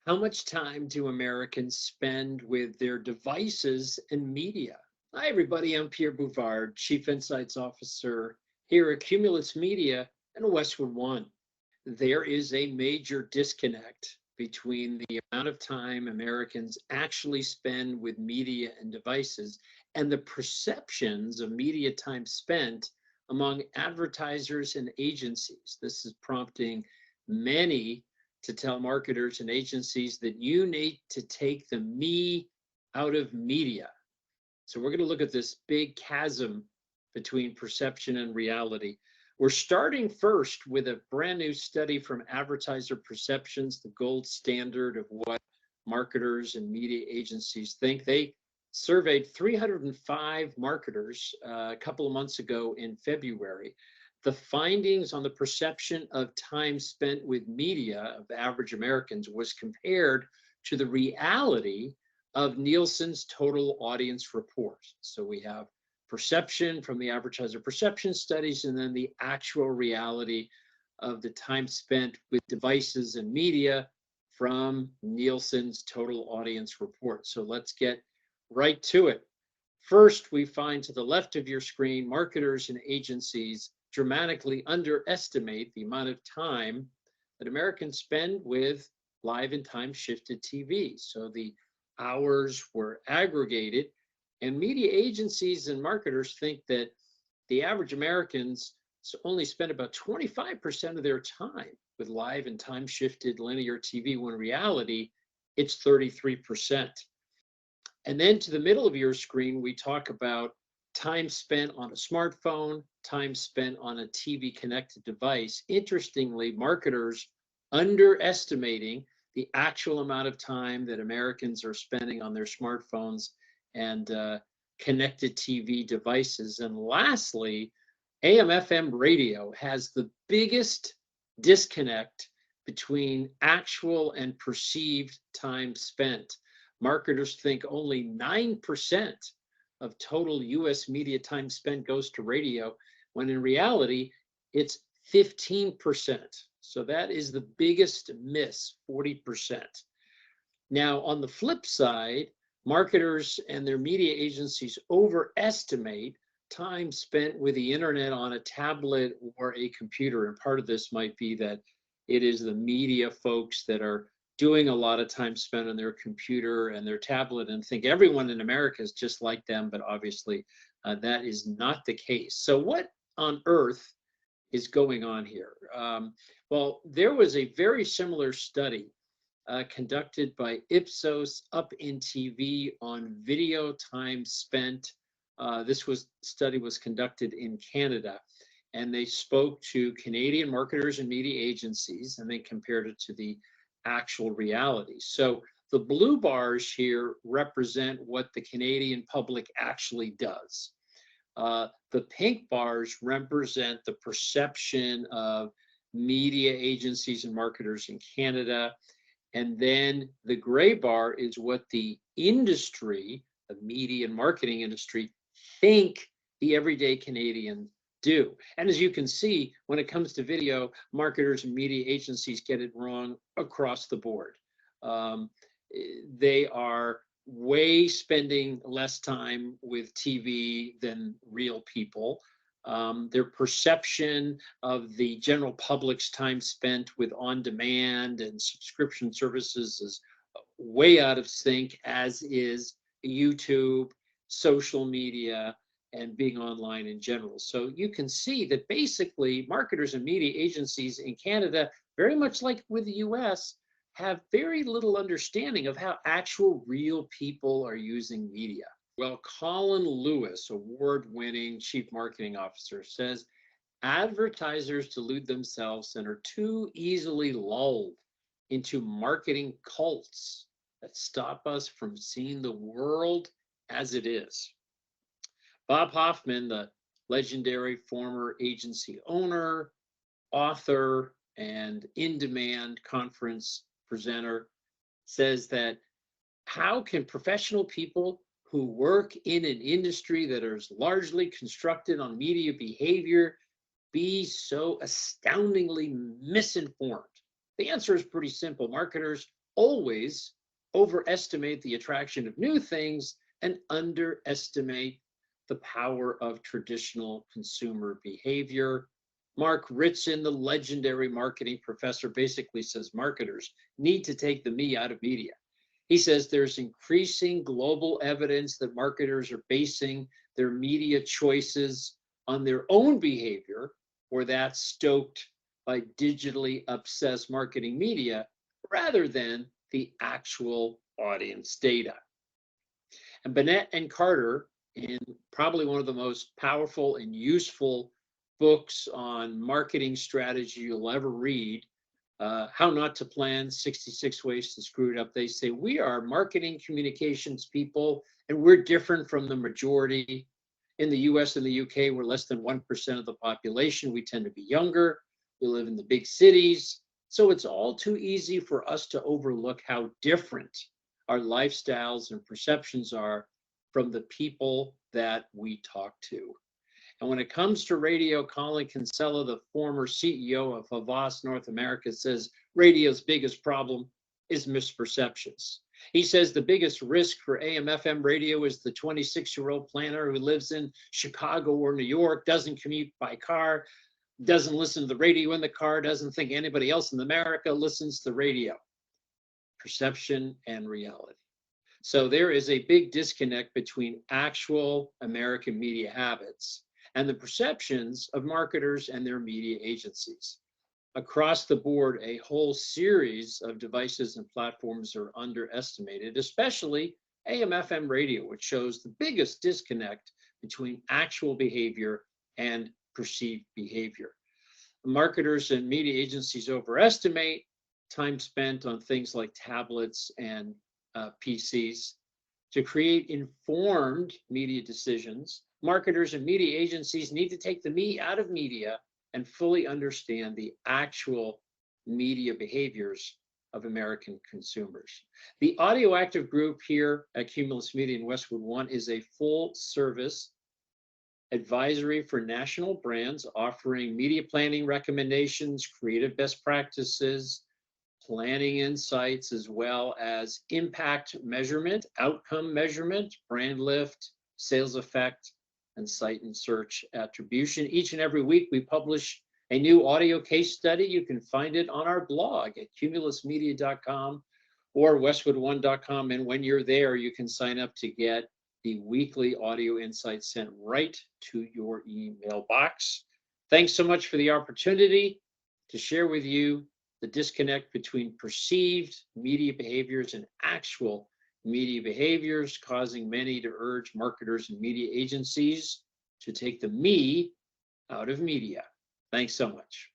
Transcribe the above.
How much time do Americans spend with their devices and media? Hi, everybody. I'm Pierre Bouvard, Chief Insights Officer here at Cumulus Media and Westwood One. There is a major disconnect between the amount of time Americans actually spend with media and devices and the perceptions of media time spent among advertisers and agencies. This is prompting many to tell marketers and agencies that you need to take the me out of media. So we're going to look at this big chasm between perception and reality. We're starting first with a brand new study from Advertiser Perceptions, the gold standard of what marketers and media agencies think. They surveyed 305 marketers a couple of months ago in February. The findings on the perception of time spent with media of average Americans was compared to the reality of Nielsen's total audience report. So we have perception from the advertiser perception studies, and then the actual reality of the time spent with devices and media from Nielsen's total audience report. So let's get right to it. First, we find to the left of your screen, marketers and agencies dramatically underestimate the amount of time that Americans spend with live and time shifted TV. So the hours were aggregated, and media agencies and marketers think that the average Americans only spend about 25% of their time with live and time shifted linear TV, when in reality, it's 33%. And then to the middle of your screen, we talk about time spent on a smartphone, time spent on a TV connected device. Interestingly, marketers underestimating the actual amount of time that Americans are spending on their smartphones and connected TV devices. And lastly, AM/FM radio has the biggest disconnect between actual and perceived time spent. Marketers think only 9% of total US media time spent goes to radio, when in reality, it's 15%. So that is the biggest miss, 40%. Now, on the flip side, marketers and their media agencies overestimate time spent with the internet on a tablet or a computer. And part of this might be that it is the media folks that are doing a lot of time spent on their computer and their tablet and think everyone in America is just like them, but obviously that is not the case. So what on earth is going on here? Well, there was a very similar study conducted by Ipsos Up in TV on video time spent. This study was conducted in Canada, and they spoke to Canadian marketers and media agencies, and they compared it to the actual reality. So the blue bars here represent what the Canadian public actually does. The pink bars represent the perception of media agencies and marketers in Canada. And then the gray bar is what the industry, the media and marketing industry, think the everyday Canadian do. And as you can see, when it comes to video, marketers and media agencies get it wrong across the board. They are spending less time with TV than real people. Their perception of the general public's time spent with on-demand and subscription services is way out of sync, as is YouTube, social media, and being online in general. So you can see that basically marketers and media agencies in Canada, very much like with the US, have very little understanding of how actual real people are using media. Well, Colin Lewis, award-winning chief marketing officer, says advertisers delude themselves and are too easily lulled into marketing cults that stop us from seeing the world as it is. Bob Hoffman, the legendary former agency owner, author, and in-demand conference presenter, says that how can professional people who work in an industry that is largely constructed on media behavior be so astoundingly misinformed? The answer is pretty simple. Marketers always overestimate the attraction of new things and underestimate the power of traditional consumer behavior. Mark Ritson, the legendary marketing professor, basically says marketers need to take the me out of media. He says there's increasing global evidence that marketers are basing their media choices on their own behavior, or that's stoked by digitally obsessed marketing media, rather than the actual audience data. And Binet and Carter, in probably one of the most powerful and useful books on marketing strategy you'll ever read, How Not to Plan 66 Ways to Screw It Up, they say, we are marketing communications people, and we're different from the majority. In the US and the UK, we're less than 1% of the population. We tend to be younger. We live in the big cities. So it's all too easy for us to overlook how different our lifestyles and perceptions are from the people that we talk to. And when it comes to radio, Colin Kinsella, the former CEO of Havas North America, says radio's biggest problem is misperceptions. He says the biggest risk for AM/FM radio is the 26-year-old planner who lives in Chicago or New York, doesn't commute by car, doesn't listen to the radio in the car, doesn't think anybody else in America listens to the radio. Perception and reality. So there is a big disconnect between actual American media habits and the perceptions of marketers and their media agencies. Across the board, a whole series of devices and platforms are underestimated, especially AM/FM radio, which shows the biggest disconnect between actual behavior and perceived behavior. Marketers and media agencies overestimate time spent on things like tablets and PCs. To create informed media decisions, marketers and media agencies need to take the me out of media and fully understand the actual media behaviors of American consumers. The Audioactive Group here at Cumulus Media in Westwood One is a full service advisory for national brands offering media planning recommendations, creative best practices, planning insights, as well as impact measurement, outcome measurement, brand lift, sales effect, and site and search attribution. Each and every week, we publish a new audio case study. You can find it on our blog at cumulusmedia.com or westwood1.com. And when you're there, you can sign up to get the weekly audio insights sent right to your email box. Thanks so much for the opportunity to share with you the disconnect between perceived media behaviors and actual media behaviors, causing many to urge marketers and media agencies to take the me out of media. Thanks so much.